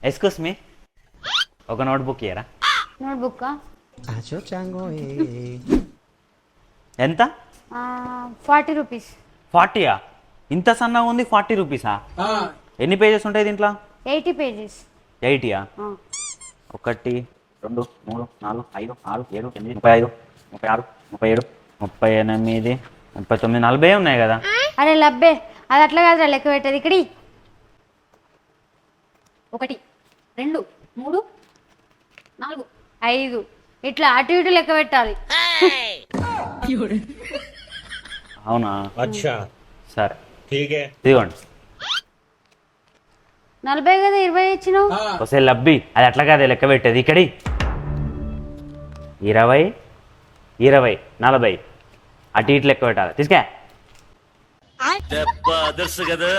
Excuse me, ఒక notebook ఇయరా? Notebook ఎంత? 40 రూపీస్. 40యా? ఇంత సన్నగా ఉంది, 40 రూపీసా? ఎన్ని పేజెస్ ఉంటాయి దీంట్లో? 80 పేజెస్. 80యా? 1 2 3 4 5 6 7 8 35 36 37 38 39 40 ఉన్నాయి కదా? అరే లబ్బే, అది అట్లా కాదురా లెక్క పెట్టేది. ఇక్కడి 1 2 3 4 5 ఇట్లా అటు ఇటు లెక్క పెట్టాలి. అవునా? అచ్చా సరే ठीक है ఇదిగోండి. 40 కదా 20 ఇచ్చినావు. ఒకసారి లబ్బి, అది అట్లా కాదే లెక్క పెట్టేది. ఇక్కడి 20 20 40 అటు ఇటు లెక్క పెట్టాలి. తీసుకే దెబ్బ అదర్స్ కదా